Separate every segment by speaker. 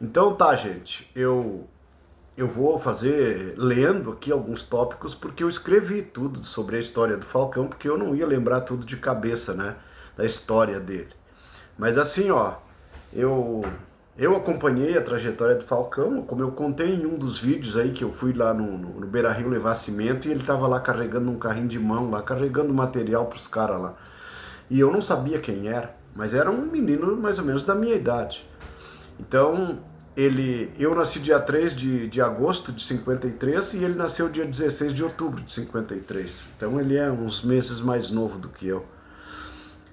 Speaker 1: Então tá, gente, eu vou fazer lendo aqui alguns tópicos porque eu escrevi tudo sobre a história do Falcão, porque eu não ia lembrar tudo de cabeça, né, da história dele. Mas assim, ó, eu eu acompanhei a trajetória do Falcão, como eu contei em um dos vídeos aí que eu fui lá no Beira-Rio levar cimento e ele tava lá carregando um carrinho de mão lá, carregando material pros caras lá. E eu não sabia quem era, mas era um menino mais ou menos da minha idade. Então, eu nasci dia 3 de agosto de 53 e ele nasceu dia 16 de outubro de 53. Então ele é uns meses mais novo do que eu.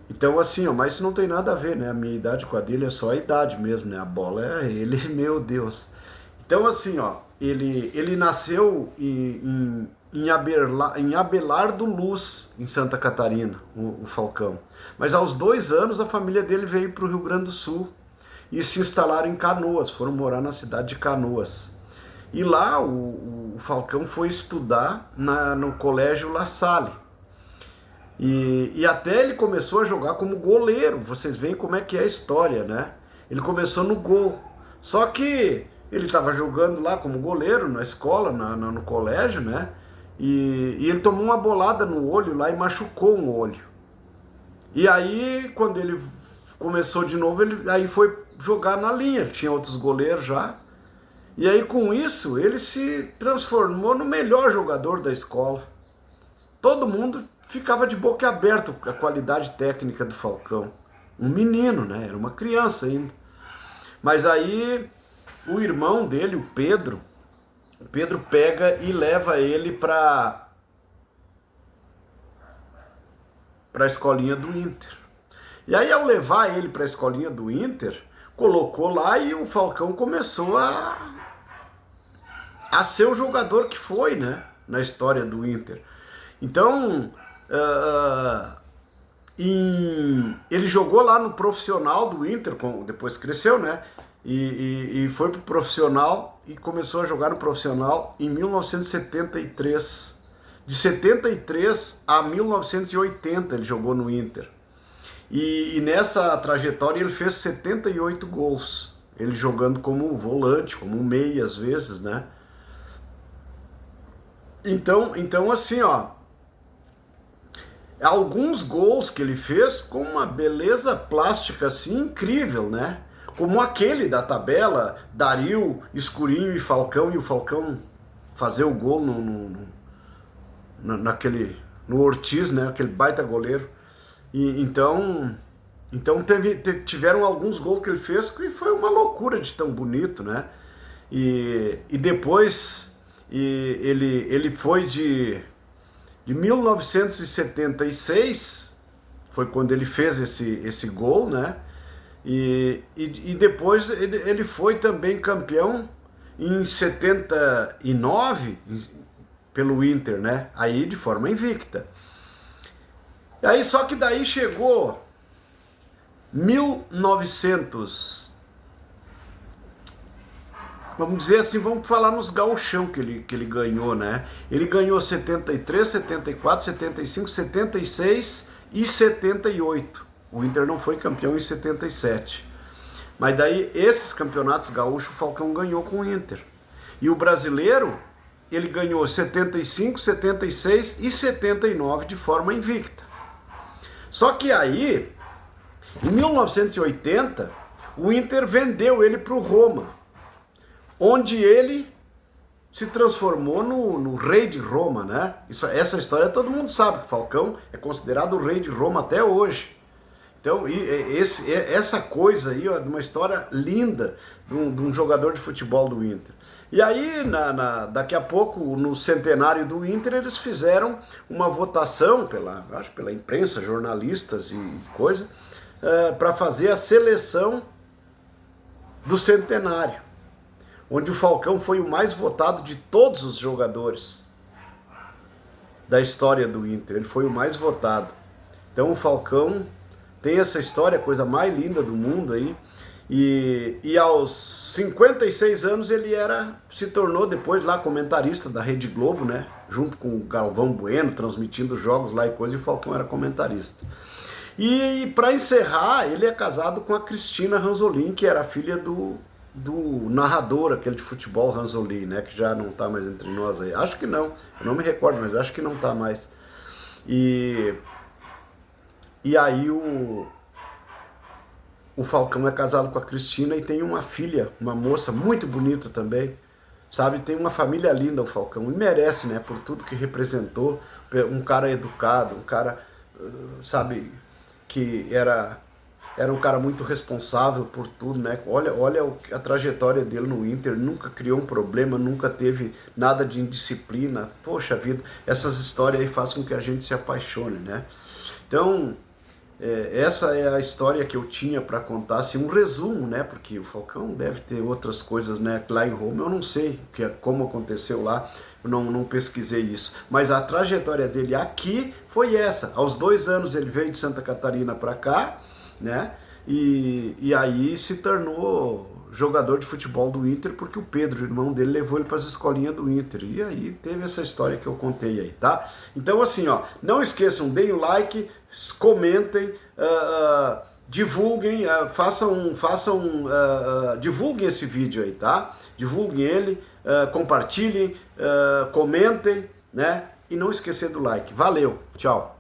Speaker 1: Então assim, ó, mas isso não tem nada a ver, né? A minha idade com a dele é só a idade mesmo, né? A bola é ele, meu Deus. Então assim, ó, ele nasceu em Abelardo Luz, em Santa Catarina, o Falcão. Mas aos 2 anos a família dele veio para o Rio Grande do Sul e se instalaram em Canoas, foram morar na cidade de Canoas. E lá o Falcão foi estudar no Colégio La Salle. E até ele começou a jogar como goleiro, vocês veem como é que é a história, né? Ele começou no gol, só que ele estava jogando lá como goleiro na escola, no colégio, né? E ele tomou uma bolada no olho lá e machucou um olho. E aí, quando ele começou de novo, ele aí foi jogar na linha, tinha outros goleiros já. E aí, com isso, ele se transformou no melhor jogador da escola. Todo mundo ficava de boca aberta com a qualidade técnica do Falcão. Um menino, né? Era uma criança ainda. Mas aí, o irmão dele, o Pedro pega e leva ele para a escolinha do Inter. E aí, ao levar ele para a escolinha do Inter, colocou lá e o Falcão começou a ser o jogador que foi, né? Na história do Inter. Então, ele jogou lá no profissional do Inter, depois cresceu, né? E foi pro profissional e começou a jogar no profissional em 1973. De 73 a 1980 ele jogou no Inter. E nessa trajetória ele fez 78 gols. Ele jogando como volante, como meia às vezes, né? Então assim, ó, alguns gols que ele fez com uma beleza plástica assim incrível, né? Como aquele da tabela, Dario, Escurinho e Falcão, e o Falcão fazer o gol no Ortiz, né? Aquele baita goleiro. Então tiveram alguns gols que ele fez que foi uma loucura de tão bonito, né? E depois ele foi de 1976, foi quando ele fez esse gol, né? E depois ele foi também campeão em 79 pelo Inter, né? Aí de forma invicta. E aí só que daí chegou 1900, vamos dizer assim, vamos falar nos gauchão que ele ganhou, né? Ele ganhou 73, 74, 75, 76 e 78. O Inter não foi campeão em 77. Mas daí, esses campeonatos gaúchos, o Falcão ganhou com o Inter. E o brasileiro, ele ganhou 75, 76 e 79 de forma invicta. Só que aí, em 1980, o Inter vendeu ele para o Roma, onde ele se transformou no rei de Roma, né? Essa história todo mundo sabe, que o Falcão é considerado o rei de Roma até hoje. Então, essa coisa aí, ó, de uma história linda de um jogador de futebol do Inter. E aí, daqui a pouco, no centenário do Inter, eles fizeram uma votação pela imprensa, jornalistas e coisa, para fazer a seleção do centenário, onde o Falcão foi o mais votado de todos os jogadores da história do Inter. Ele foi o mais votado. Então o Falcão tem essa história, a coisa mais linda do mundo aí. E aos 56 anos ele se tornou depois lá comentarista da Rede Globo, né? Junto com o Galvão Bueno, transmitindo jogos lá e coisa, e o Falcão era comentarista. E para encerrar, ele é casado com a Cristina Ranzolin, que era filha do do narrador, aquele de futebol, Ranzolin, né, que já não tá mais entre nós aí. Acho que não, eu não me recordo, mas acho que não tá mais. E aí o Falcão é casado com a Cristina e tem uma filha, uma moça muito bonita também, sabe? Tem uma família linda o Falcão e merece, né? Por tudo que representou, um cara educado, um cara, sabe, que era um cara muito responsável por tudo, né? Olha a trajetória dele no Inter, nunca criou um problema, nunca teve nada de indisciplina. Poxa vida, essas histórias aí fazem com que a gente se apaixone, né? Então, essa é a história que eu tinha para contar, assim, um resumo, né? Porque o Falcão deve ter outras coisas, né? Lá em Roma eu não sei como aconteceu lá, eu não pesquisei isso. Mas a trajetória dele aqui foi essa. Aos 2 anos ele veio de Santa Catarina para cá, né? E aí se tornou jogador de futebol do Inter porque o Pedro, irmão dele, levou ele para as escolinhas do Inter. E aí teve essa história que eu contei aí, tá? Então assim, ó, não esqueçam, deem o like, comentem, divulguem, divulguem esse vídeo aí, tá? Divulguem ele, compartilhem, comentem, né? E não esquecer do like. Valeu, tchau!